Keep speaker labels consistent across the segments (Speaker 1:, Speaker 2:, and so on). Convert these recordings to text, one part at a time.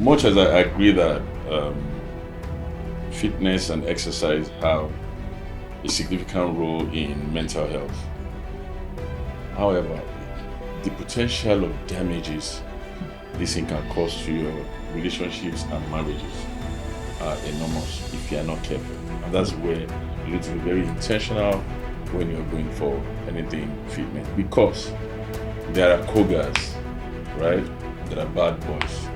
Speaker 1: much as I agree that fitness and exercise have a significant role in mental health, however, the potential of damages this thing can cause to your relationships and marriages are enormous if you are not careful. And that's where you need to be very intentional when you're going for anything fitness, because there are cougars, right? There are bad boys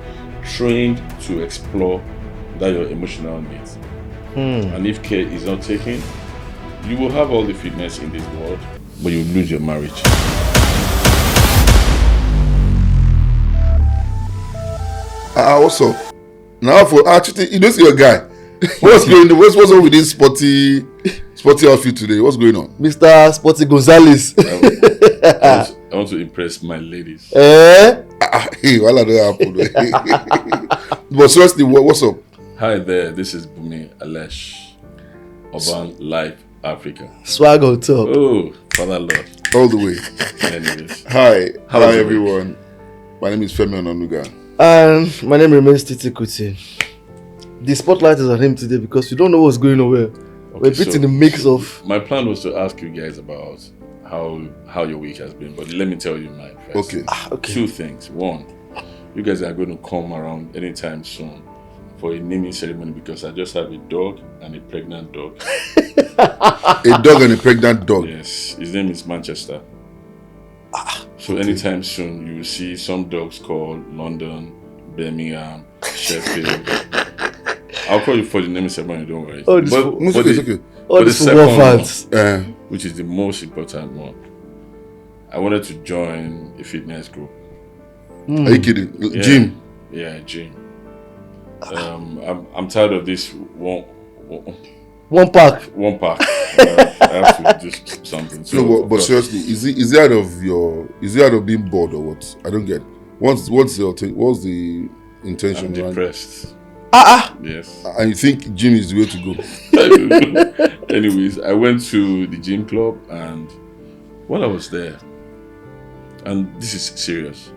Speaker 1: trained to explore that your emotional needs. And if care is not taken, you will have all the fitness in this world, but you lose your marriage.
Speaker 2: Also, now for actually, you don't see your guy. What's going on? What's on with this sporty outfit today? What's going on,
Speaker 3: Mr. Sporty Gonzalez?
Speaker 1: I want to impress my ladies.
Speaker 2: Hey, well, I don't happen. But seriously, what's up?
Speaker 1: Hi there, this is Bumi Alesh, Urban Life Africa.
Speaker 3: Swag on top.
Speaker 1: Oh, Father Lord.
Speaker 2: All the way.
Speaker 1: Anyways.
Speaker 2: Hi everyone. My name is Femi Ononuga.
Speaker 3: And my name remains Titi Kuti. The spotlight is on him today because we don't know what's going on where. We're a bit in the mix of...
Speaker 1: My plan was to ask you guys about how your week has been, but let me tell you mine first.
Speaker 2: Okay.
Speaker 1: Two things. One, you guys are going to come around anytime soon for a naming ceremony because I just have a dog and a pregnant dog.
Speaker 2: A dog and a pregnant dog?
Speaker 1: Yes. His name is Manchester. So anytime soon you will see some dogs called London, Birmingham, Sheffield. I'll call you for the naming ceremony, don't worry.
Speaker 3: Oh,
Speaker 2: okay.
Speaker 3: All the football fans.
Speaker 1: Which is the most important one. I wanted to join a fitness group.
Speaker 2: Are you kidding?
Speaker 1: Yeah.
Speaker 2: Gym?
Speaker 1: Yeah, gym. I'm tired of this one
Speaker 3: pack.
Speaker 1: I have to do something. So,
Speaker 2: no, but seriously, is it out of being bored or what? I don't get it. What's the intention?
Speaker 1: I'm depressed. Yes.
Speaker 2: And you think gym is the way to
Speaker 1: go? Anyways, I went to the gym club, and while I was there, and this is serious,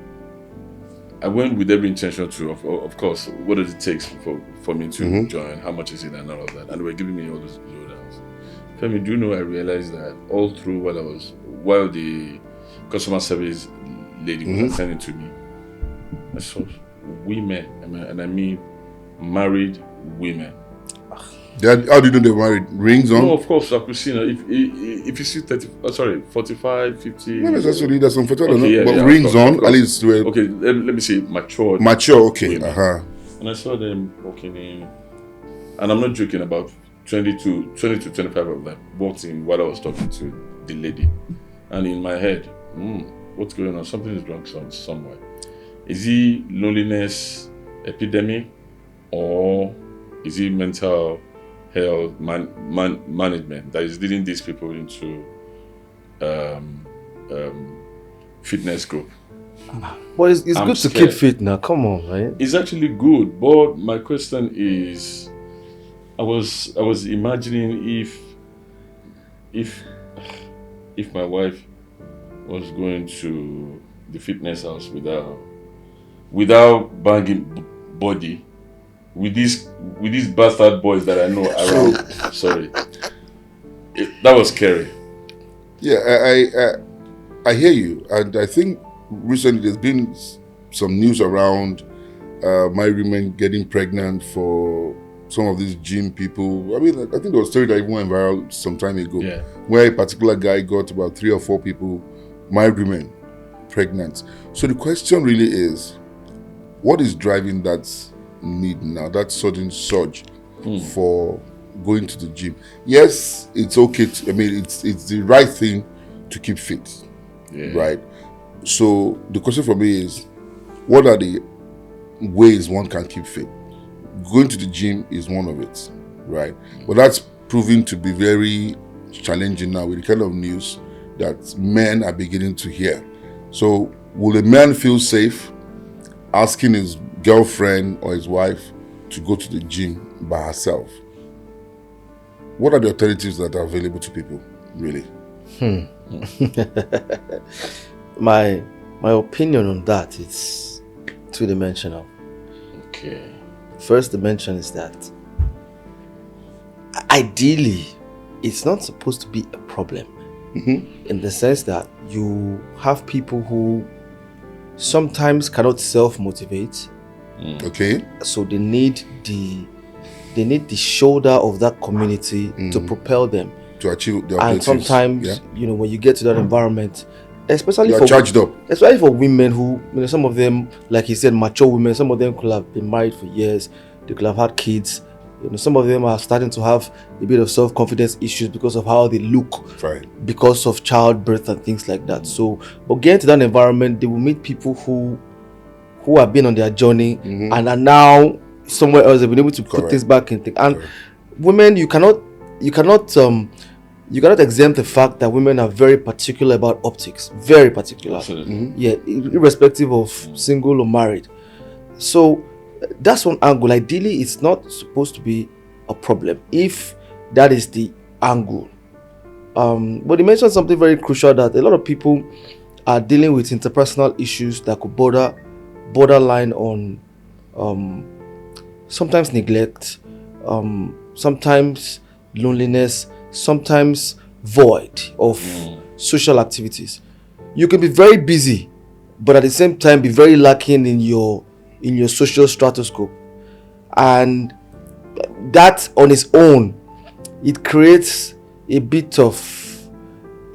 Speaker 1: I went with every intention to, of course, what does it take for me to join? How much is it and all of that? And they were giving me all those lowdowns. Femi, do you know I realized that all through while the customer service lady was attending to me, I saw women, and I mean married women.
Speaker 2: How do you know they're married? Rings on?
Speaker 1: No, of course, I could see. If you see 45, 50.
Speaker 2: No, necessarily. There's some photo,
Speaker 1: okay,
Speaker 2: but rings on, at least.
Speaker 1: Okay, let me say mature.
Speaker 2: Mature, okay.
Speaker 1: Women. And I saw them walking in, and I'm not joking, about 20 to 25 of them walked in while I was talking to the lady. And in my head, what's going on? Something is wrong somewhere. Is it loneliness epidemic, or is it mental health management that is leading these people into fitness group?
Speaker 3: Well, it's good to keep fit now. Come on, right?
Speaker 1: It's actually good, but my question is, I was imagining if my wife was going to the fitness house without banging body with these bastard boys that I know around. Sorry, that was scary.
Speaker 2: Yeah, I hear you, and I think recently there's been some news around married women getting pregnant for some of these gym people. I mean, I think there was a story that even went viral some time ago, where a particular guy got about 3 or 4 people, married women, pregnant. So the question really is, what is driving that need now, that sudden surge for going to the gym? Yes, it's okay. It's the right thing to keep fit, right? So the question for me is, what are the ways one can keep fit? Going to the gym is one of it, right? But that's proving to be very challenging now with the kind of news that men are beginning to hear. So will a man feel safe asking his girlfriend or his wife to go to the gym by herself? What are the alternatives that are available to people, really?
Speaker 3: My opinion on that is two-dimensional.
Speaker 1: Okay.
Speaker 3: First dimension is that ideally, it's not supposed to be a problem. In the sense that you have people who sometimes cannot self-motivate.
Speaker 2: Okay.
Speaker 3: So they need the shoulder of that community to propel them
Speaker 2: To achieve their
Speaker 3: and
Speaker 2: objectives.
Speaker 3: sometimes when you get to that environment, especially
Speaker 2: You
Speaker 3: for
Speaker 2: are charged up.
Speaker 3: especially for women who, some of them, like he said, mature women, some of them could have been married for years, they could have had kids, some of them are starting to have a bit of self-confidence issues because of how they look, because of childbirth and things like that. So but getting to that environment, they will meet people who have been on their journey and are now somewhere else. They've been able to put things back in things. And women, you cannot exempt the fact that women are very particular about optics, very particular.
Speaker 1: Absolutely.
Speaker 3: Yeah, irrespective of single or married. So that's one angle. Ideally, it's not supposed to be a problem if that is the angle. But you mentioned something very crucial, that a lot of people are dealing with interpersonal issues that could borderline on sometimes neglect, sometimes loneliness, sometimes void of social activities. You can be very busy, but at the same time be very lacking in your social stratoscope, and that on its own, it creates a bit of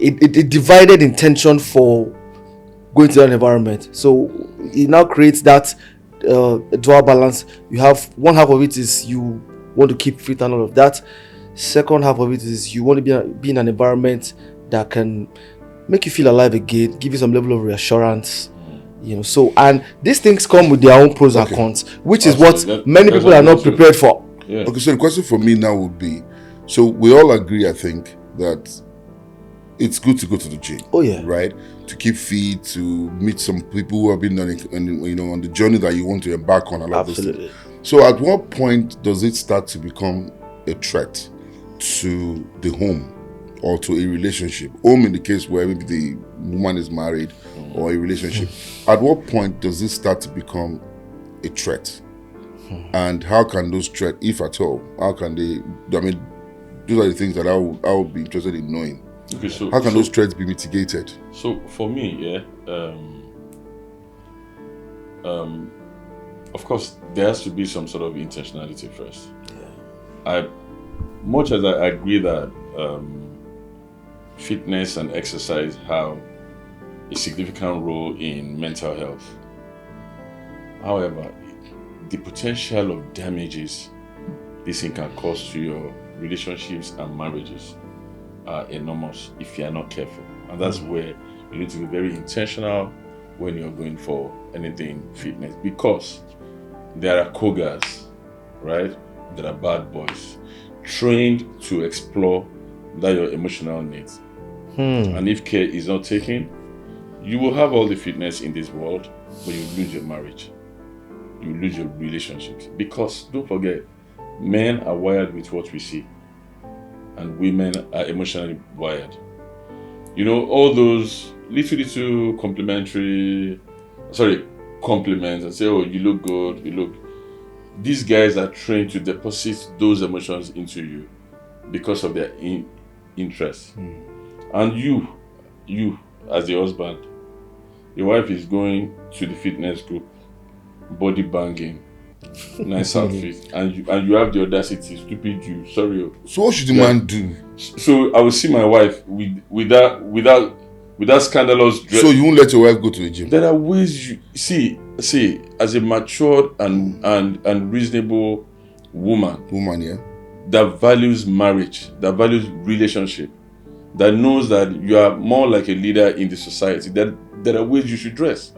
Speaker 3: a divided intention for going to that environment. So it now creates that dual balance. You have one half of it is you want to keep fit and all of that. Second half of it is you want to be in an environment that can make you feel alive again, give you some level of reassurance. So, and these things come with their own pros and cons, which is what many people are not prepared for.
Speaker 1: Yeah.
Speaker 2: Okay, so the question for me now would be, so we all agree, I think, that it's good to go to the gym.
Speaker 3: Oh yeah.
Speaker 2: Right? To keep fit, to meet some people who have been on the journey that you want to embark on.
Speaker 3: Absolutely.
Speaker 2: So at what point does it start to become a threat to the home or to a relationship? Home in the case where maybe the woman is married, or a relationship. At what point does this start to become a threat? And how can those threats, if at all, how can they, those are the things that I would be interested in knowing.
Speaker 1: Okay, so
Speaker 2: how can those threats be mitigated?
Speaker 1: So for me, of course, there has to be some sort of intentionality first. Much as I agree that fitness and exercise have a significant role in mental health. However, the potential of damages this thing can cause to your relationships and marriages are enormous if you are not careful. And that's where you need to be very intentional when you're going for anything fitness, because there are cougars, right? There are bad boys trained to explore that your emotional needs. And if care is not taken, you will have all the fitness in this world, but you lose your marriage. You lose your relationships. Because don't forget, men are wired with what we see, and women are emotionally wired. All those little compliments and say, oh, you look good, These guys are trained to deposit those emotions into you because of their interest. And you as the husband, your wife is going to the fitness group, body banging, nice outfit, and you have the audacity, stupid you, sorry.
Speaker 2: So what should the man do?
Speaker 1: So I will see my wife with that scandalous dress.
Speaker 2: So you won't let your wife go to the gym?
Speaker 1: There are ways you see as a matured and reasonable woman,
Speaker 2: yeah,
Speaker 1: that values marriage, that values relationship, that knows that you are more like a leader in the society, that there are ways you should dress,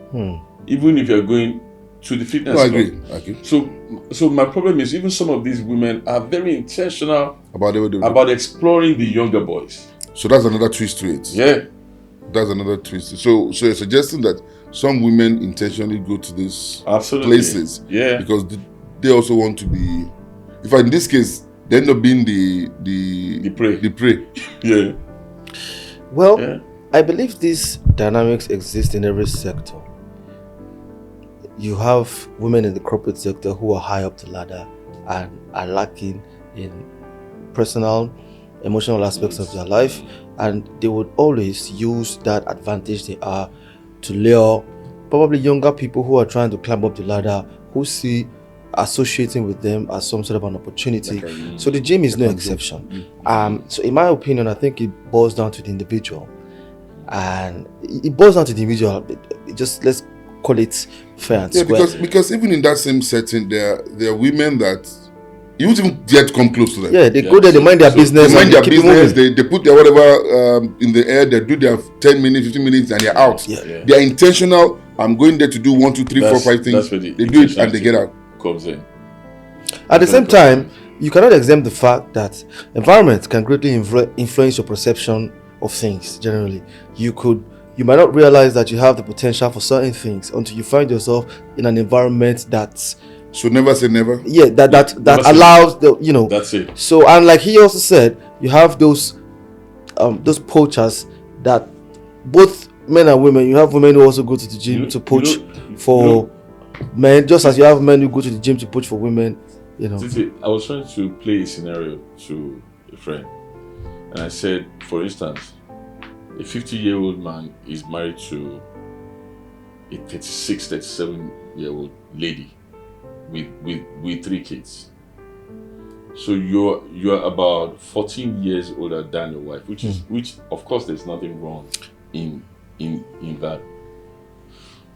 Speaker 1: even if you're going to the fitness club.
Speaker 2: I agree.
Speaker 1: So my problem is, even some of these women are very intentional
Speaker 2: about
Speaker 1: exploring the younger boys.
Speaker 2: So that's another twist to it.
Speaker 1: Yeah.
Speaker 2: That's another twist. So you're suggesting that some women intentionally go to these places, because they also want to be, in this case, they end up being the prey.
Speaker 1: Yeah.
Speaker 3: Well, I believe these dynamics exist in every sector. you have women in the corporate sector who are high up the ladder and are lacking in personal, emotional aspects of their life, and they would always use that advantage they are to lure probably younger people who are trying to climb up the ladder, who see associating with them as some sort of an opportunity. So the gym is no exception. So in my opinion, I think it boils down to the individual, and it boils down to the individual. Just let's call it fair and square.
Speaker 2: Because even in that same setting, there are women that you won't even dare to come close to them.
Speaker 3: Yeah, they go there, they mind their business.
Speaker 2: They mind their
Speaker 3: keep it
Speaker 2: business.
Speaker 3: moving.
Speaker 2: They put their whatever in the air. They do their 10 minutes, 15 minutes, and they're out.
Speaker 3: Yeah.
Speaker 2: They are intentional. I'm going there to do 1, 2, 3, 4, 5 things.
Speaker 1: They
Speaker 2: do it and they get out.
Speaker 1: Comes in.
Speaker 3: At the same time, you cannot exempt the fact that environment can greatly influence your perception of things. Generally, you might not realize that you have the potential for certain things until you find yourself in an environment that's
Speaker 2: So never say never.
Speaker 3: Yeah, that allows the, you know.
Speaker 1: That's it.
Speaker 3: So, and like he also said, you have those poachers that both men and women. You have women who also go to the gym to poach for men, just as you have men who go to the gym to poach for women. You know.
Speaker 1: I was trying to play a scenario to a friend, and I said, for instance, a 50-year-old man is married to a 36, 37-year-old lady with 3 kids. So you're about 14 years older than your wife, which of course there's nothing wrong in that.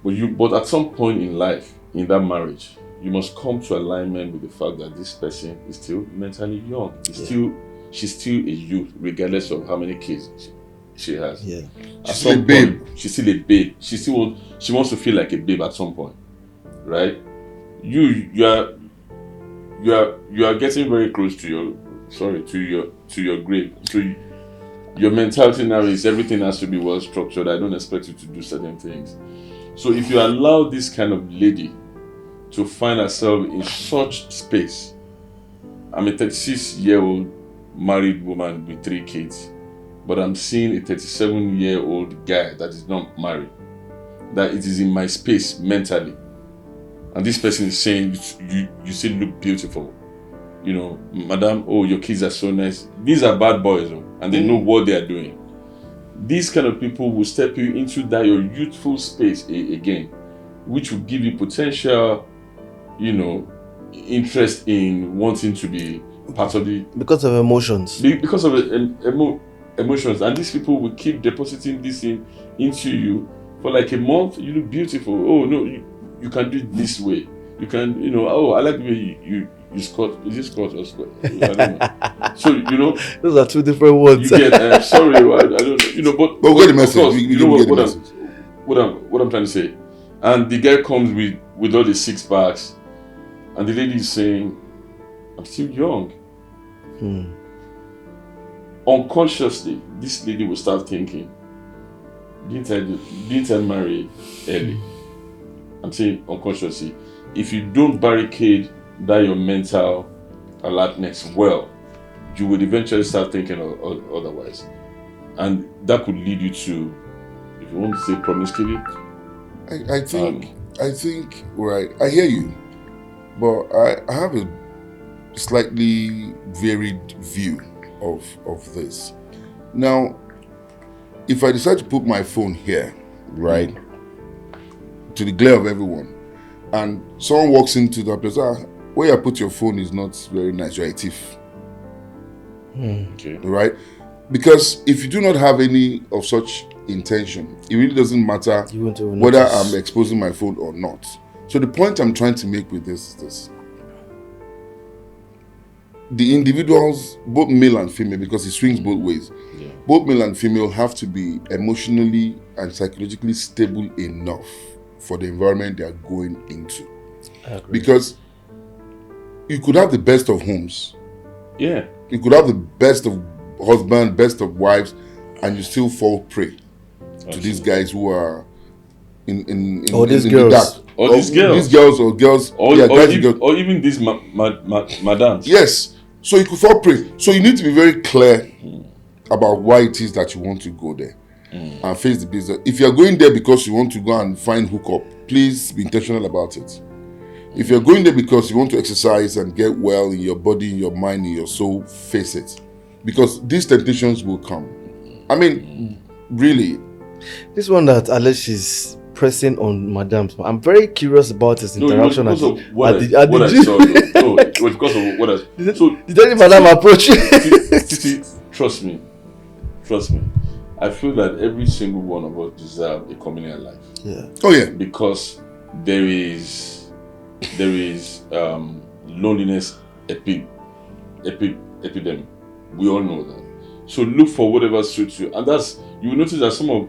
Speaker 1: But at some point in life, in that marriage, you must come to alignment with the fact that this person is still mentally young. She's still a youth, regardless of how many kids she has.
Speaker 2: Yeah. She's still a babe.
Speaker 1: She's still a babe. She wants to feel like a babe at some point, right? You are getting very close to your grave. So your mentality now is everything has to be well structured. I don't expect you to do certain things. So if you allow this kind of lady to find herself in such space, I'm a 36-year-old married woman with 3 kids, but I'm seeing a 37-year-old guy that is not married, that it is in my space mentally. And this person is saying, you still look beautiful. You know, madam, oh, your kids are so nice. These are bad boys, and they know what they are doing. These kind of people will step you into that your youthful space again, which will give you potential, interest in wanting to be part of the...
Speaker 3: Because of emotions.
Speaker 1: Because of emotions. And these people will keep depositing this into you for like a month. You look beautiful. Oh, no, you can do it this way. You can, oh, I like the way you squat. Is it squat or squat? I don't know. So,
Speaker 3: those are 2 different words.
Speaker 1: You get, sorry, I don't know, but
Speaker 2: we'll get the message.
Speaker 1: Course, what I'm trying to say. And the guy comes with all the 6 packs, and the lady is saying, I'm still young. Unconsciously, this lady will start thinking, didn't I marry early? I'm saying unconsciously. If you don't barricade that your mental alertness well, you would eventually start thinking otherwise. And that could lead you to, if you want to say promiscuity.
Speaker 2: I think, right, I hear you, but I have a slightly varied view of this. Now, if I decide to put my phone here, right, to the glare of everyone, and someone walks into that place, where you put your phone is not very nice, you're a thief.
Speaker 1: Okay.
Speaker 2: Right? Because if you do not have any of such intention, it really doesn't matter whether I'm exposing my phone or not. So the point I'm trying to make with this is this. The individuals, both male and female, because it swings both ways, both male and female have to be emotionally and psychologically stable enough for the environment they are going into.
Speaker 3: I agree.
Speaker 2: Because you could have the best of homes.
Speaker 1: Yeah.
Speaker 2: You could have the best of husbands, best of wives, and you still fall prey to these guys who are in
Speaker 3: these
Speaker 2: in
Speaker 3: girls.
Speaker 2: the dark.
Speaker 1: Or these girls.
Speaker 2: These girls or girls.
Speaker 1: Or even these madams.
Speaker 2: Yes. So you could fall prey. So you need to be very clear about why it is that you want to go there and face the business. If you're going there because you want to go and find hookup please be intentional about it. If you're going there because you want to exercise and get well in your body, in your mind, in your soul, face it. Because these temptations will come. I mean, really.
Speaker 3: This one that Alex is pressing on Madam's, I'm very curious about his interaction at the gym.
Speaker 1: No, it was because of what I saw.
Speaker 3: Did any Madam approach you?
Speaker 1: Titi, trust me. I feel that every single one of us deserve a communal life.
Speaker 3: Yeah.
Speaker 2: Oh yeah.
Speaker 1: Because there is loneliness epidemic. We all know that. So look for whatever suits you, and that's, you will notice that some of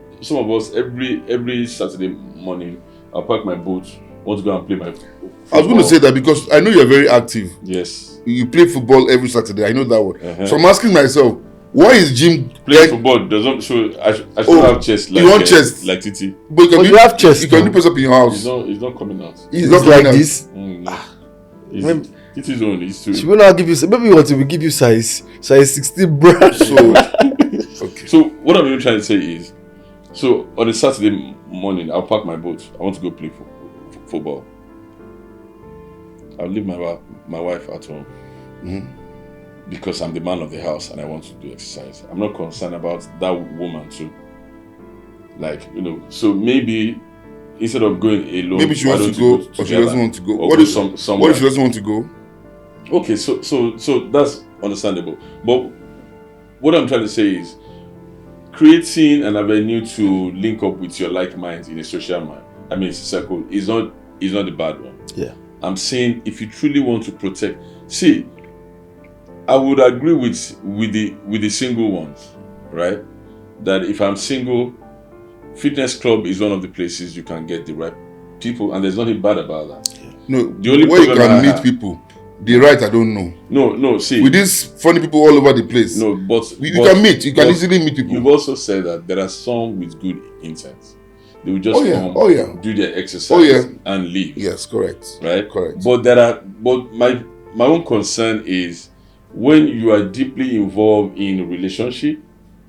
Speaker 1: us every Saturday morning, I'll pack my boat, want to go and play my football.
Speaker 2: I was going to say that because I know you're very active.
Speaker 1: Yes.
Speaker 2: You play football every Saturday. I know that one. So I'm asking myself, why is gym
Speaker 1: playing football doesn't show? I should have chest. Like,
Speaker 2: you want chest
Speaker 1: like Titi.
Speaker 2: But
Speaker 3: you have chest.
Speaker 2: You can do press up in your house.
Speaker 1: It's not coming out.
Speaker 2: It's not
Speaker 3: like
Speaker 2: out.
Speaker 3: this.
Speaker 1: Titi's own is too.
Speaker 3: She will not give you. Maybe we want to give you size 16, bro.
Speaker 2: So okay.
Speaker 1: So what I'm even trying to say is, so on a Saturday morning, I'll pack my boat. I want to go play football. I'll leave my wife at home.
Speaker 2: Mm-hmm.
Speaker 1: Because I'm the man of the house and I want to do exercise. I'm not concerned about that woman too. Like, so maybe instead of going alone,
Speaker 2: maybe she wants to go, or she doesn't want to go. What if she doesn't want to go?
Speaker 1: Okay, so that's understandable. But what I'm trying to say is, creating an avenue to link up with your like minds in a social circle is not the bad one.
Speaker 3: Yeah.
Speaker 1: I'm saying if you truly want to protect, see, I would agree with the single ones, right? That if I'm single, fitness club is one of the places you can get the right people, and there's nothing bad about that.
Speaker 2: No,
Speaker 1: the only
Speaker 2: where you can meet people, the right I don't know.
Speaker 1: No. See,
Speaker 2: with these funny people all over the place.
Speaker 1: No, but
Speaker 2: you can meet. You can easily meet people.
Speaker 1: You've also said that there are some with good intent. They will just come, do their exercise, and leave.
Speaker 2: Yes, correct.
Speaker 1: Right,
Speaker 2: correct.
Speaker 1: But my own concern is, when you are deeply involved in a relationship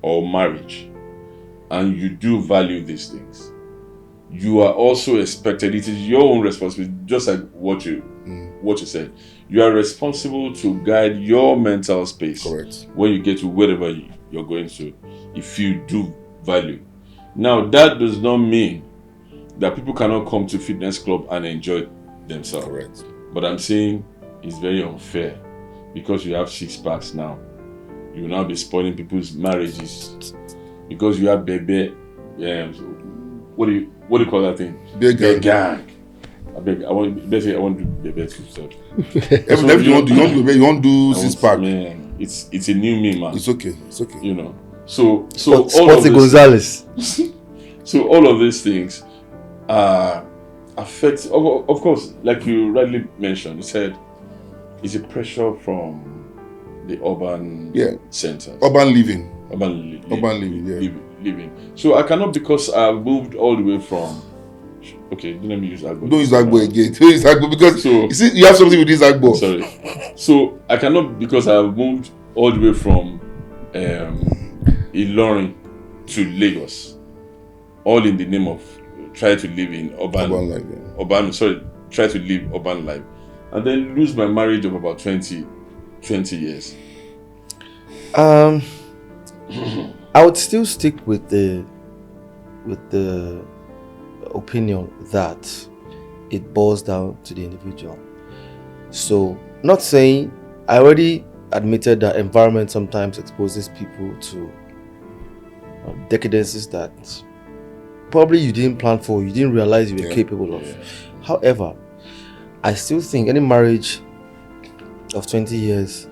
Speaker 1: or marriage and you do value these things, you are also expected, it is your own responsibility, just like what you said. You are responsible to guide your mental space.
Speaker 2: Correct.
Speaker 1: When you get to wherever you're going to, if you do value. Now, that does not mean that people cannot come to fitness club and enjoy themselves.
Speaker 2: Correct.
Speaker 1: But I'm saying it's very unfair. Because you have 6 packs now, you will now be spoiling people's marriages. Because you have baby, what do you call that thing?
Speaker 2: Bear
Speaker 1: gang. I want to do baby too. So
Speaker 2: you want to do 6 pack.
Speaker 1: Man, it's a new me, man.
Speaker 2: It's okay.
Speaker 1: So
Speaker 3: Sporty Gonzalez.
Speaker 1: So all of these things affect. Of course, like you rightly mentioned, you said. It's a pressure from the urban centers.
Speaker 2: Urban living.
Speaker 1: Living. So I cannot, because I've moved all the way from. Okay, let me use Agbo.
Speaker 2: Don't use Agbo again. Don't use Agbo because you see, you have something with this Agbo.
Speaker 1: Sorry. So I cannot, because I've moved all the way from Ilorin to Lagos, all in the name of try to live in urban life. Try to live urban life. And then lose my marriage of about 20 years.
Speaker 3: I would still stick with the opinion that it boils down to the individual. So, not saying, I already admitted that environment sometimes exposes people to decadences that probably you didn't plan for, you didn't realize you were capable of. However, I still think any marriage of 20 years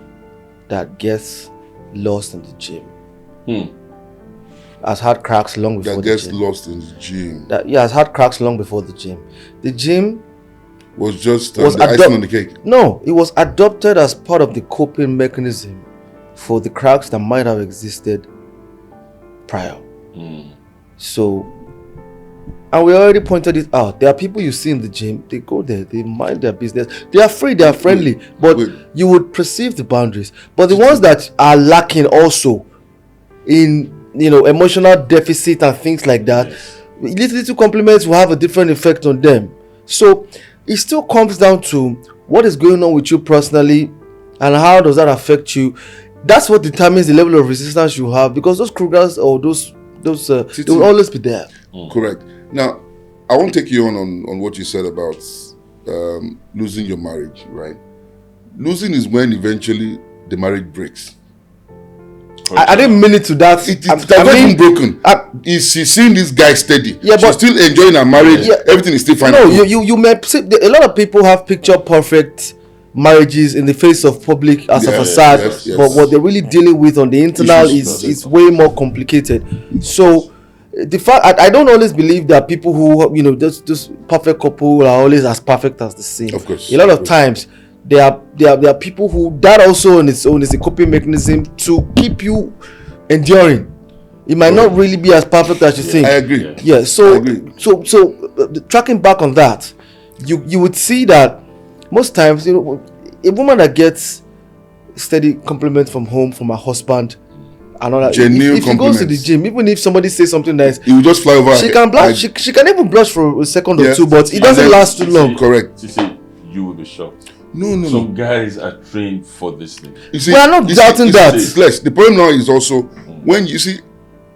Speaker 3: that gets lost in the gym has had cracks long before the gym. That gets
Speaker 2: lost in the gym.
Speaker 3: Has had cracks long before the gym. The gym
Speaker 2: was just the icing on the cake.
Speaker 3: No, it was adopted as part of the coping mechanism for the cracks that might have existed prior. So, and we already pointed it out. There are people you see in the gym, they go there, they mind their business. They are free, they are friendly, but you would perceive the boundaries. But the ones that are lacking also in, emotional deficit and things like that, little compliments will have a different effect on them. So it still comes down to what is going on with you personally and how does that affect you. That's what determines the level of resistance you have, because those Krugers or those they will always be there.
Speaker 2: Correct. Now, I want to take you on what you said about losing your marriage, right? Losing is when eventually the marriage breaks.
Speaker 3: I didn't mean it to that.
Speaker 2: It's not broken. She's seeing this guy steady.
Speaker 3: Yeah,
Speaker 2: she's
Speaker 3: but
Speaker 2: still enjoying her marriage.
Speaker 3: Yeah,
Speaker 2: everything is still fine.
Speaker 3: No, you may see a lot of people have picture perfect marriages in the face of public as a facade,
Speaker 2: yes.
Speaker 3: but what they're really dealing with on the internal is way more complicated. So the fact I don't always believe that people who this perfect couple are always as perfect as the same.
Speaker 2: Of course.
Speaker 3: A lot of times there are people who that also on its own is a coping mechanism to keep you enduring. It might not really be as perfect as you think.
Speaker 2: I agree.
Speaker 3: Yeah. So tracking back on that, you would see that most times, a woman that gets steady compliments from home from her husband and all that, if she goes to the gym, even if somebody says something nice,
Speaker 2: it will just fly over.
Speaker 3: She can blush. She can even blush for a second or two, but it doesn't last too long.
Speaker 2: Correct.
Speaker 1: You see, you will be shocked.
Speaker 2: No.
Speaker 1: Some guys are trained for this thing.
Speaker 2: See,
Speaker 3: we are not doubting that.
Speaker 2: The problem now is also when you see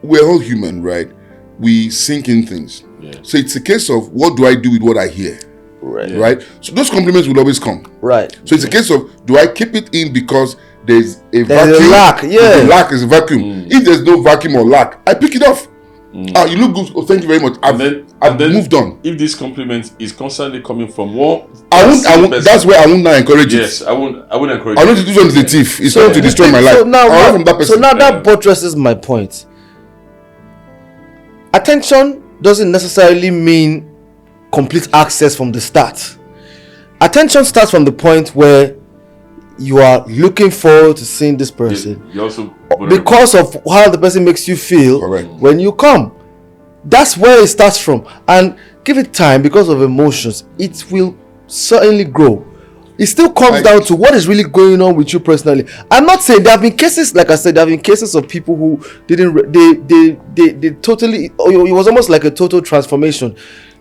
Speaker 2: we're all human, right? We sink in things.
Speaker 1: Yeah.
Speaker 2: So it's a case of what do I do with what I hear? Right? So those compliments will always come.
Speaker 3: Right.
Speaker 2: So it's a case of do I keep it in because there's a vacuum?
Speaker 3: There's a lack, yeah.
Speaker 2: The lack is a vacuum. If there's no vacuum or lack, I pick it off. You look good. Oh, thank you very much. I've moved on.
Speaker 1: If this compliment is constantly coming from one,
Speaker 2: I won't. That's where I won't now encourage it.
Speaker 1: Yes, I won't encourage.
Speaker 2: I know this one is a thief. It's trying to destroy my life.
Speaker 3: So now,
Speaker 2: from that person.
Speaker 3: that buttresses my point. Attention doesn't necessarily mean complete access from the start. Attention starts from the point where you are looking forward to seeing this person.
Speaker 1: You also
Speaker 3: because of how the person makes you feel.
Speaker 2: Correct.
Speaker 3: When you come. That's where it starts from. And give it time, because of emotions, it will certainly grow. It still comes down to what is really going on with you personally. I'm not saying there have been cases, like I said, there have been cases of people who didn't, they totally, it was almost like a total transformation.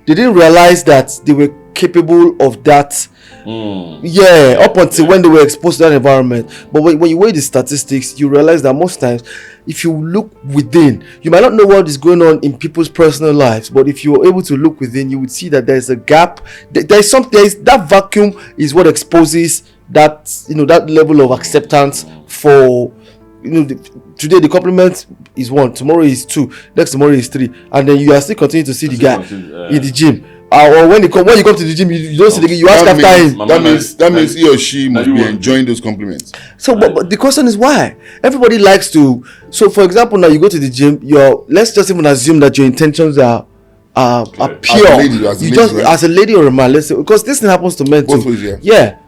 Speaker 3: They didn't realize that they were capable of that. Up until when they were exposed to that environment. But when you weigh the statistics, you realize that most times, if you look within, you might not know what is going on in people's personal lives, but if you're able to look within, you would see that there's a gap. That vacuum is what exposes that that level of acceptance for today the compliment is 1, tomorrow is 2, next tomorrow is 3, and then you are still continuing to see the guy in the gym. Or when you come to the gym, you don't see the guy, you ask after him.
Speaker 2: That means he or she must be enjoying those compliments.
Speaker 3: So, but the question is why? Everybody likes to. So, for example, now you go to the gym. Let's just even assume that your intentions are pure. As a lady or a man, let's say, because this thing happens to men too.
Speaker 2: Both ways,
Speaker 3: yeah.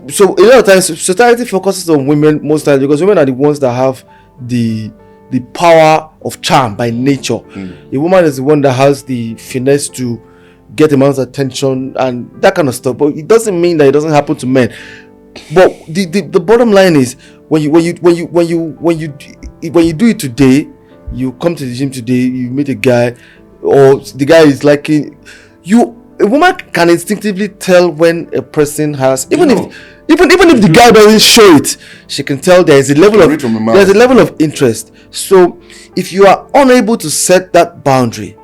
Speaker 3: So a lot of times society focuses on women most times because women are the ones that have the power of charm by nature. A woman is the one that has the finesse to get a man's attention and that kind of stuff, but it doesn't mean that it doesn't happen to men. But the bottom line is when you do it today, you come to the gym today, you meet a guy, or the guy is liking you. A woman can instinctively tell when a person has, even if the guy doesn't show it, she can tell there is a level of interest. So if you are unable to set that boundary,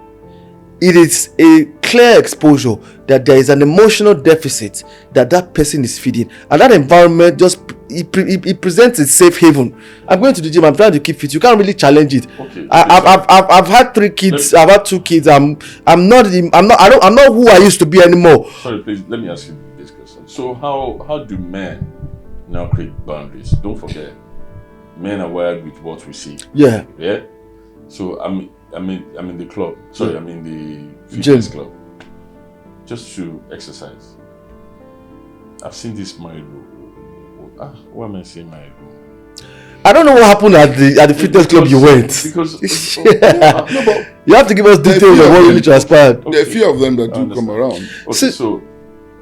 Speaker 3: it is a clear exposure that there is an emotional deficit that person is feeding, and that environment just it presents a safe haven. I'm going to the gym, I'm trying to keep fit, you can't really challenge it.
Speaker 1: Okay,
Speaker 3: I've had 3 kids, I've had 2 kids, I'm not who I used to be anymore.
Speaker 1: Sorry, please let me ask you this question. So how do men now create boundaries? Don't forget, men are wired with what we see.
Speaker 3: Yeah.
Speaker 1: So I'm in the club. Sorry, I'm in the fitness club. Just to exercise. I've seen this married. Why am I saying married?
Speaker 3: I don't know what happened at the fitness club you went.
Speaker 1: Because
Speaker 3: you have to give us details of what really transpired.
Speaker 2: There are a few of them that do come around.
Speaker 1: Okay,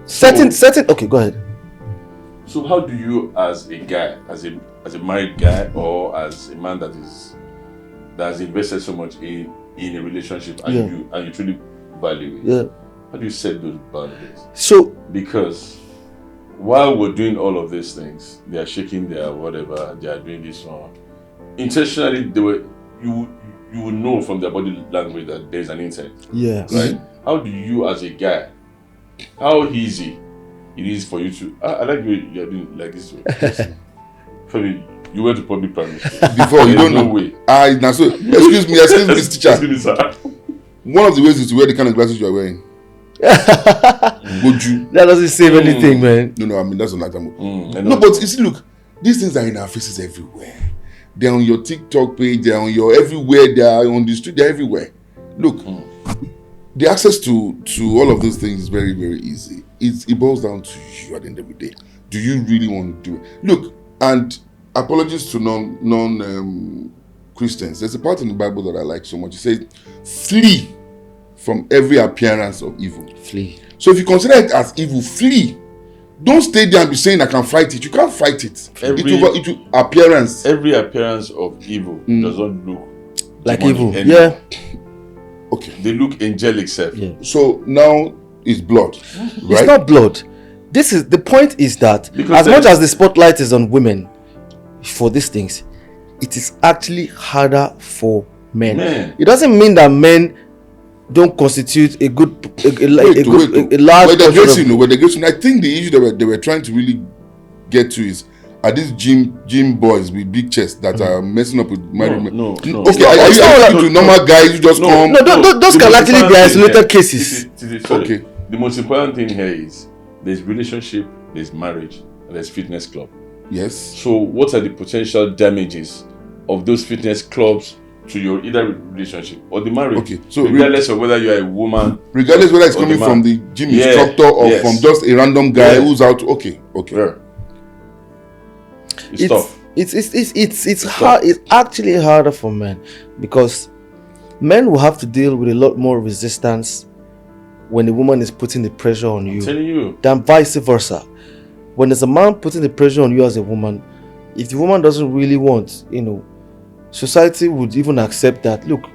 Speaker 3: certain. Okay, go ahead.
Speaker 1: So how do you, as a guy, as a married guy, or as a man that has invested so much in in a relationship and you truly value it.
Speaker 3: Yeah.
Speaker 1: How do you set those boundaries?
Speaker 3: So
Speaker 1: Because while we're doing all of these things, they are shaking their whatever, they are doing this one. Intentionally, you will know from their body language that there's an intent.
Speaker 3: yes.
Speaker 1: Right? How do you as a guy, how easy it is for you to I like the way you're doing like this way. Probably you went to public primary school.
Speaker 2: Before you
Speaker 1: There's
Speaker 2: don't
Speaker 1: no
Speaker 2: know.
Speaker 1: way.
Speaker 2: Now so excuse me, Miss teacher.
Speaker 1: Excuse me, sir.
Speaker 2: One of the ways is to wear the kind of glasses you are wearing. Would you?
Speaker 3: That doesn't save anything, man.
Speaker 2: No, I mean that's another move.
Speaker 1: I know.
Speaker 2: No, but you see, look, these things are in our faces everywhere. They're on your TikTok page, they're on your everywhere, they are on the street, they're everywhere. Look, the access to all of those things is very, very easy. It boils down to you at the end of the day. Do you really want to do it? Look, and apologies to non Christians. There's a part in the Bible that I like so much. It says, flee from every appearance of evil.
Speaker 3: Flee.
Speaker 2: So if you consider it as evil, flee. Don't stay there and be saying I can fight it. You can't fight it. It will appearance.
Speaker 1: Every appearance of evil does not look
Speaker 3: Like
Speaker 1: demonic
Speaker 3: evil.
Speaker 1: anymore.
Speaker 3: Yeah.
Speaker 2: Okay.
Speaker 1: They look angelic self.
Speaker 3: Yeah.
Speaker 2: So now it's blood, right?
Speaker 3: It's not blood. This is the point is that
Speaker 1: Because
Speaker 3: as much as the spotlight is on women for these things, it is actually harder for men. It doesn't mean that men don't constitute a good a large
Speaker 2: When
Speaker 3: portion of-
Speaker 2: they're getting, I think the issue they were trying to really get to is are these gym boys with big chests that are messing up with married men?
Speaker 1: No.
Speaker 2: Okay,
Speaker 3: It's
Speaker 2: are
Speaker 3: not
Speaker 2: you to normal guys who just come?
Speaker 3: No, those
Speaker 1: The
Speaker 3: can
Speaker 1: most
Speaker 3: actually be
Speaker 1: important thing
Speaker 3: isolated
Speaker 1: here-
Speaker 3: cases.
Speaker 1: Sorry.
Speaker 2: Okay.
Speaker 1: The most important thing here is there's relationship, there's marriage, and there's fitness club.
Speaker 2: Yes.
Speaker 1: So what are the potential damages of those fitness clubs to your either relationship or the marriage?
Speaker 2: Okay, so
Speaker 1: regardless of whether you're a woman,
Speaker 2: Regardless whether it's
Speaker 1: or
Speaker 2: coming
Speaker 1: the
Speaker 2: from
Speaker 1: man.
Speaker 2: the gym
Speaker 1: Yeah,
Speaker 2: instructor or
Speaker 1: yes.
Speaker 2: from just a random guy
Speaker 1: Yeah.
Speaker 2: who's out. Okay.
Speaker 1: yeah. It's tough.
Speaker 3: It's hard. It's actually harder for men because men will have to deal with a lot more resistance when a woman is putting the pressure on you
Speaker 1: Telling you.
Speaker 3: than vice versa. When there's a man putting the pressure on you as a woman, if the woman doesn't really want, society would even accept that. Look,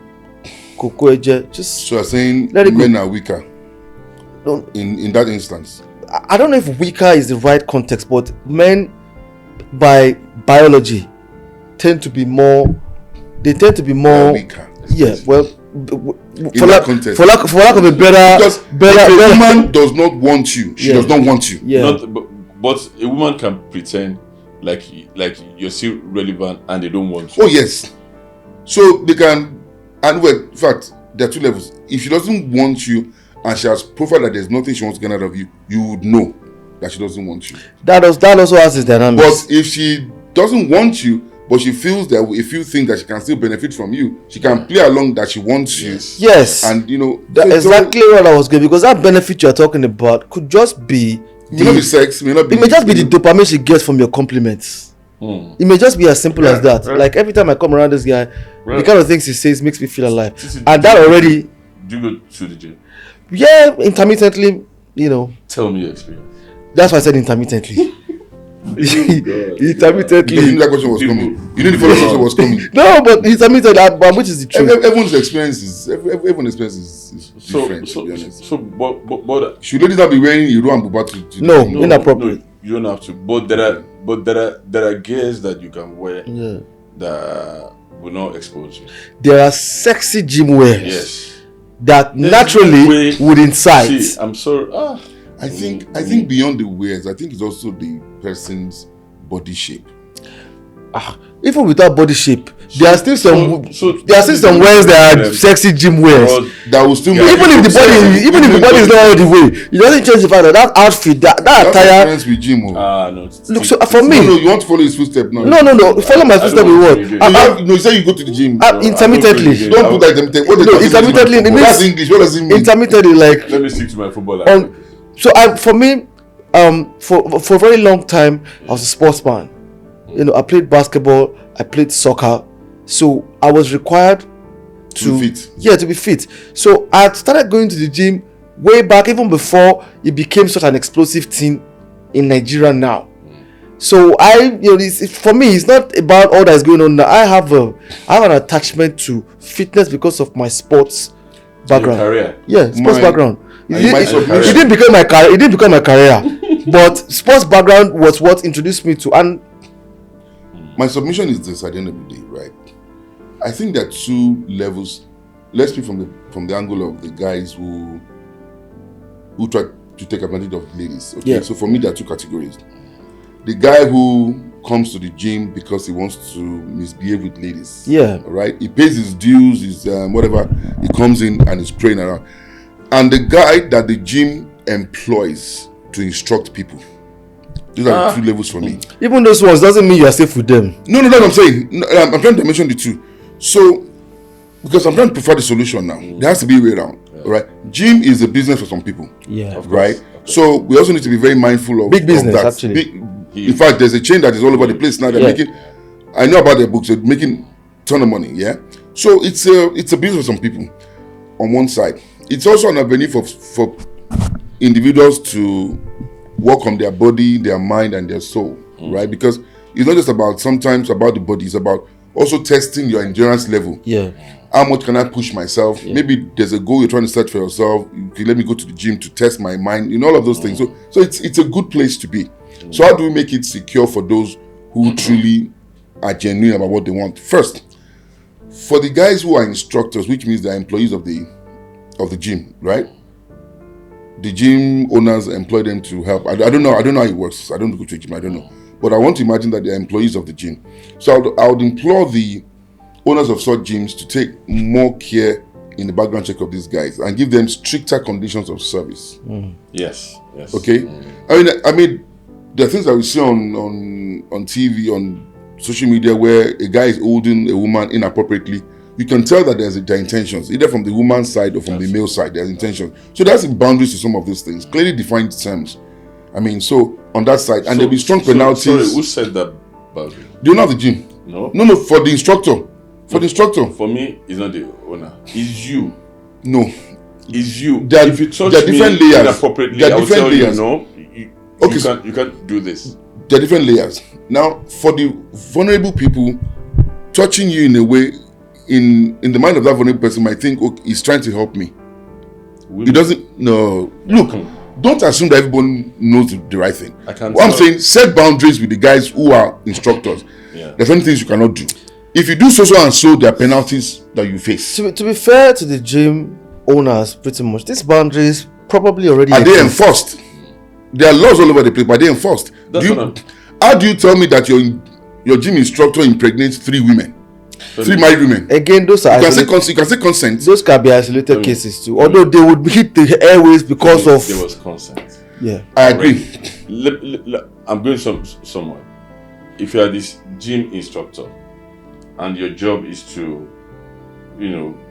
Speaker 3: Koko Eje, just
Speaker 2: So you're saying
Speaker 3: Let it go.
Speaker 2: men are weaker
Speaker 3: don't.
Speaker 2: in that instance.
Speaker 3: I don't know if weaker is the right context, but men, by biology, tend to be more. They tend to be more.
Speaker 2: Weaker.
Speaker 3: Yeah, well, for
Speaker 2: that
Speaker 3: lack,
Speaker 2: context.
Speaker 3: for lack of a better,
Speaker 2: Because if a woman does not want you, she
Speaker 3: Yeah.
Speaker 2: does not want you.
Speaker 3: yeah,
Speaker 1: But a woman can pretend like you're still relevant and they don't want you.
Speaker 2: Oh yes. So they can, and well, in fact, there are two levels. If she doesn't want you and she has profiled that there's nothing she wants to get out of you, you would know that she doesn't want you.
Speaker 3: that also has its dynamics.
Speaker 2: But if she doesn't want you, but she feels that if you think that she can still benefit from you, she can play along that she wants you.
Speaker 3: Yes,
Speaker 2: And
Speaker 3: that's
Speaker 2: so
Speaker 3: exactly what I was going, because that benefit you're talking about could just be
Speaker 2: it may not be sex, may not be.
Speaker 3: it may just be the dopamine she gets from your compliments. It may just be as simple as that.
Speaker 1: right.
Speaker 3: Like every time I come around this guy, the
Speaker 1: Right.
Speaker 3: kind of things he says makes me feel alive.
Speaker 1: This is-
Speaker 3: And that already,
Speaker 1: Do you go to the gym?
Speaker 3: yeah, intermittently,
Speaker 1: Tell me your experience.
Speaker 3: that's why I said intermittently. Intermittently.
Speaker 2: You knew that question was coming. You knew the follow-up question was coming.
Speaker 3: No, but intermittently, but which is the truth.
Speaker 2: Everyone's experience is different. to be honest.
Speaker 1: But
Speaker 2: Should ladies not be wearing Iro and Buba to
Speaker 3: No.
Speaker 2: gym?
Speaker 3: Inappropriate.
Speaker 1: No, you don't have to. But there are gears that you can wear
Speaker 3: Yeah.
Speaker 1: that will not expose you.
Speaker 3: There are sexy gym wears
Speaker 1: Yes.
Speaker 3: that
Speaker 1: There's
Speaker 3: naturally
Speaker 1: no way-
Speaker 3: would incite.
Speaker 1: See, I'm sorry.
Speaker 2: I think beyond the wears, I think it's also the person's body shape.
Speaker 3: Even without body shape, there are still some wears that are
Speaker 1: Yeah.
Speaker 3: sexy gym wears.
Speaker 2: That will still
Speaker 1: Yeah.
Speaker 2: make
Speaker 3: Even if the body is not all the way, it doesn't change the fact that outfit, that
Speaker 2: That's
Speaker 3: attire.
Speaker 2: experience with Jim.
Speaker 1: No.
Speaker 3: Look, so for me,
Speaker 2: No, you want to follow his footsteps now.
Speaker 3: no. Follow my
Speaker 1: I
Speaker 3: footstep
Speaker 1: don't
Speaker 3: with
Speaker 1: want
Speaker 3: what?
Speaker 1: to engage.
Speaker 2: You say you go to the gym.
Speaker 3: Intermittently.
Speaker 1: I
Speaker 2: Don't put that intermittent. What
Speaker 3: No,
Speaker 2: does that mean?
Speaker 3: intermittently, it means-
Speaker 2: That's English. What does it mean?
Speaker 3: Intermittently, like
Speaker 1: Let me stick to my football.
Speaker 3: so. For me, for a very long time, I was a sportsman. I played basketball, I played soccer, so I was required to
Speaker 2: be fit.
Speaker 3: Yeah, to be fit. So I started going to the gym way back, even before it became such an explosive thing in Nigeria now. So for me, it's not about all that's going on now. I have an attachment to fitness because of my sports background.
Speaker 1: Your career.
Speaker 3: Yeah, sports background.
Speaker 2: It
Speaker 3: didn't become my career. It didn't become my career, but sports background was what introduced me to. And
Speaker 2: my submission is this: at the end of the day, right? I think there are two levels. Let's speak from the angle of the guys who try to take advantage of ladies. Okay,
Speaker 3: Yeah.
Speaker 2: so for me, there are two categories. The guy who comes to the gym because he wants to misbehave with ladies.
Speaker 3: Yeah.
Speaker 2: Right? He pays his dues, his whatever. He comes in and is praying around. And the guy that the gym employs to instruct people. Those are the two levels for me.
Speaker 3: even those ones doesn't mean you are safe with them.
Speaker 2: No, that's what I'm saying. No, I'm trying to mention the two. So, because I'm trying to prefer the solution now. There has to be a way around. Right? Gym is a business for some people.
Speaker 3: Yeah.
Speaker 2: Right? So we also need to be very mindful of
Speaker 3: Big business,
Speaker 2: of that.
Speaker 3: actually.
Speaker 2: In fact, there's a chain that is all over the place now. They're making. I know about their books. They're making ton of money. Yeah. So it's a business for some people. On one side, it's also an avenue for individuals to work on their body, their mind, and their soul. Right? Because it's not just sometimes about the body. It's about also testing your endurance level.
Speaker 3: Yeah.
Speaker 2: How much can I push myself? Maybe there's a goal you're trying to set for yourself. Okay, let me go to the gym to test my mind. All of those things. So it's a good place to be. So how do we make it secure for those who truly are genuine about what they want? First, for the guys who are instructors, which means they're employees of the gym, right? The gym owners employ them to help. I don't know how it works. I don't go to a gym. I don't know. But I want to imagine that they're employees of the gym. So I would implore the owners of such gyms to take more care in the background check of these guys and give them stricter conditions of service.
Speaker 1: Yes.
Speaker 2: Okay? I mean, there are things that we see on TV, on social media, where a guy is holding a woman inappropriately. You can tell that there are intentions, either from the woman's side or from the male side. There's intentions. So there's boundaries to some of these things, clearly defined terms. I mean, so on that side, and there'll be strong penalties.
Speaker 1: Sorry, who said that boundary?
Speaker 2: Do you know the gym?
Speaker 1: No.
Speaker 2: No, for the instructor. For the instructor.
Speaker 1: For me, it's not the owner. It's you.
Speaker 2: No.
Speaker 1: It's you.
Speaker 2: There
Speaker 1: If you touch
Speaker 2: are different layers.
Speaker 1: inappropriately,
Speaker 2: There are
Speaker 1: I will
Speaker 2: different
Speaker 1: tell
Speaker 2: layers.
Speaker 1: you no. You can't do this.
Speaker 2: There are different layers. Now, for the vulnerable people, touching you in a way, in the mind of that vulnerable person might think, okay, he's trying to help me. He doesn't. No. Look, don't assume that everyone knows the right thing. What I'm saying, set boundaries with the guys who are instructors.
Speaker 1: Yeah.
Speaker 2: There's certain things you cannot do. If you do so and so, there are penalties that you face.
Speaker 3: To be fair to the gym owners, pretty much these boundaries probably already
Speaker 2: Are they
Speaker 3: exist.
Speaker 2: enforced? There are laws all over the place, but are they enforced? How do you tell me that your gym instructor impregnates 3 women? 3 married women.
Speaker 3: Again, those are
Speaker 2: you can say consent.
Speaker 3: Those can be isolated cases too. Although they would hit the airways because of
Speaker 1: there was consent.
Speaker 3: Yeah.
Speaker 2: I agree.
Speaker 1: I'm going somewhere. If you are this gym instructor and your job is to,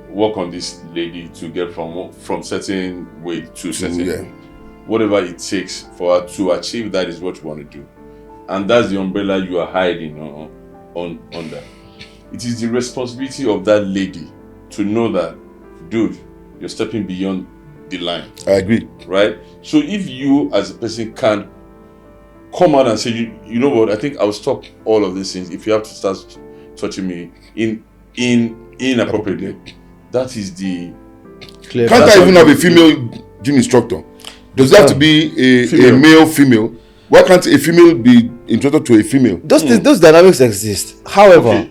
Speaker 1: work on this lady to get from certain weight to certain whatever it takes for her to achieve that is what you want to do. And that's the umbrella you are hiding under. It is the responsibility of that lady to know that, dude, you're stepping beyond the line.
Speaker 2: I agree.
Speaker 1: Right? So if you as a person can come out and say, you know what, I think I'll stop all of these things if you have to start touching me inappropriately. That is the
Speaker 3: clear.
Speaker 2: Can't I even have a female gym instructor? Does it have to be a male female? Why can't a female be instructed to a female?
Speaker 3: Those dynamics exist. However,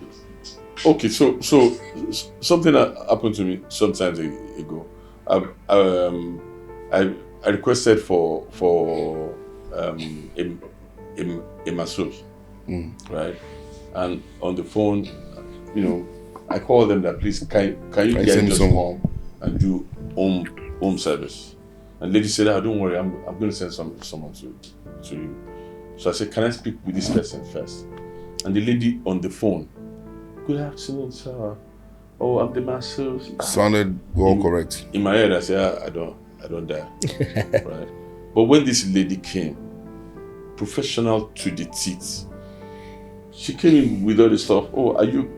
Speaker 1: okay, so something that happened to me sometimes ago. I requested for a masseuse, right? And on the phone, I called them that please can you get just home and do home service. And the lady said, don't worry, I'm going to send someone to you. So I said, can I speak with this person first? And the lady on the phone, good afternoon, sir. Oh, I'm the masseuse.
Speaker 2: Sounded all correct.
Speaker 1: In my head, I said, I don't dare. Right? But when this lady came, professional to the teeth, she came in with all the stuff. Oh, are you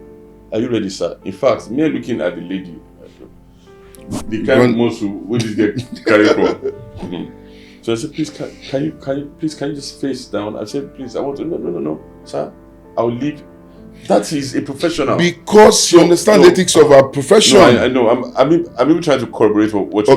Speaker 1: ready, sir? In fact, me looking at the lady, the kind of muscle where this get carry from. So I said, please, can you just face down? I said, please, I want to. No, sir. I'll leave. That is a professional.
Speaker 2: Because you understand the ethics of our profession.
Speaker 1: No, I know. I'm even trying to corroborate what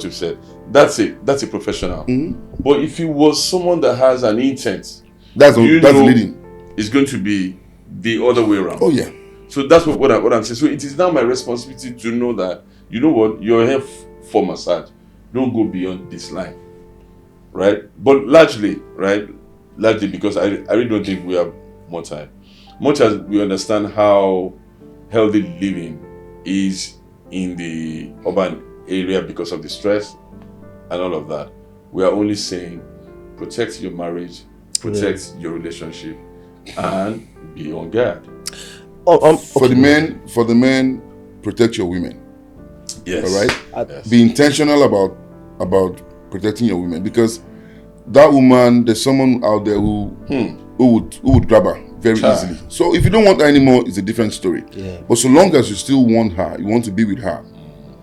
Speaker 1: you've said. That's a professional.
Speaker 2: Mm-hmm.
Speaker 1: But if it was someone that has an intent,
Speaker 2: that's leading.
Speaker 1: It's going to be the other way around.
Speaker 2: Oh yeah.
Speaker 1: So that's what I'm saying. So it is now my responsibility to know that, you know what, you're here for massage. Don't go beyond this line, right? But largely because I really don't think we have more time. Much as we understand how healthy living is in the urban area because of the stress and all of that, we are only saying protect your marriage, protect your relationship, and be on guard.
Speaker 2: For the men, protect your women.
Speaker 1: Yes.
Speaker 2: All right.
Speaker 1: Yes.
Speaker 2: Be intentional about protecting your women, because that woman, there's someone out there who would grab her very easily. So if you don't want her anymore, it's a different story.
Speaker 3: Yeah.
Speaker 2: But so long as you still want her, you want to be with her,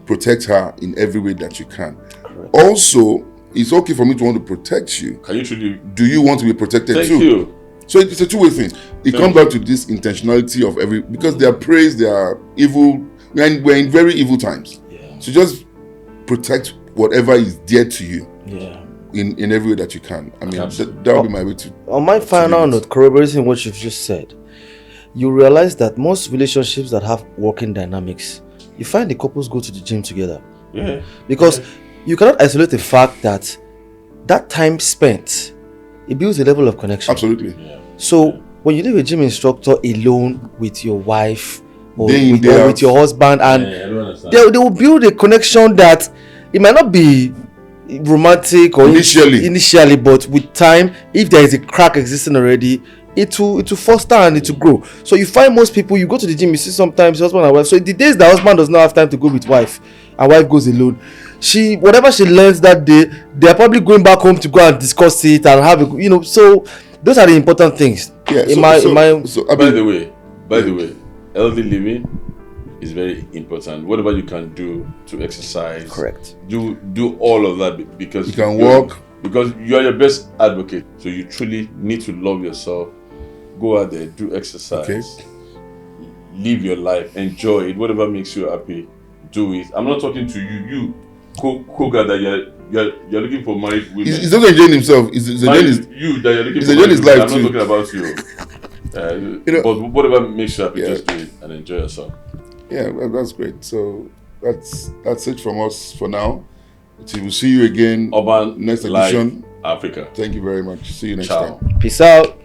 Speaker 2: protect her in every way that you can. Correct. Also, it's okay for me to want to protect you.
Speaker 1: Can you truly?
Speaker 2: Do you want to be protected too?
Speaker 1: Thank you.
Speaker 2: So it's a two-way thing. It comes back to this intentionality of because they are praised, they are evil. We're in very evil times.
Speaker 3: Yeah.
Speaker 2: So just protect whatever is dear to you.
Speaker 3: Yeah.
Speaker 2: In every way that you can. I mean, that would be my way to.
Speaker 3: On my final note, corroborating what you've just said, you realize that most relationships that have working dynamics, you find the couples go to the gym together.
Speaker 1: Yeah.
Speaker 3: Because you cannot isolate the fact that time spent, it builds a level of connection.
Speaker 2: Absolutely.
Speaker 1: Yeah.
Speaker 3: So when you leave a gym instructor alone with your wife or
Speaker 2: Day in, day
Speaker 3: or
Speaker 2: out.
Speaker 3: with your husband, and
Speaker 1: I don't understand.
Speaker 3: they will build a connection that it might not be romantic or initially, but with time, if there is a crack existing already, it will foster and it will grow. So you find most people, you go to the gym, you see sometimes husband and wife. So the days the husband does not have time to go with wife and wife goes alone, whatever she learns that day, they are probably going back home to go and discuss it and have a, so those are the important things.
Speaker 2: Yeah.
Speaker 1: By the way, healthy living is very important. Whatever you can do to exercise,
Speaker 3: correct,
Speaker 1: do all of that, because
Speaker 2: you can walk,
Speaker 1: because you are your best advocate. So you truly need to love yourself. Go out there, do exercise, live your life, enjoy it. Whatever makes you happy, do it. I'm not talking to you Koga, that you're looking for married women.
Speaker 2: He's not enjoying himself. He's enjoying his life.
Speaker 1: I'm not talking about you. But whatever makes you happy, just do it and enjoy yourself.
Speaker 2: Yeah, that's great. So that's it from us for now. We'll see you again.
Speaker 1: Urban
Speaker 2: next
Speaker 1: Life
Speaker 2: edition.
Speaker 1: Africa.
Speaker 2: Thank you very much. See you next
Speaker 1: Ciao.
Speaker 2: time.
Speaker 3: Peace out.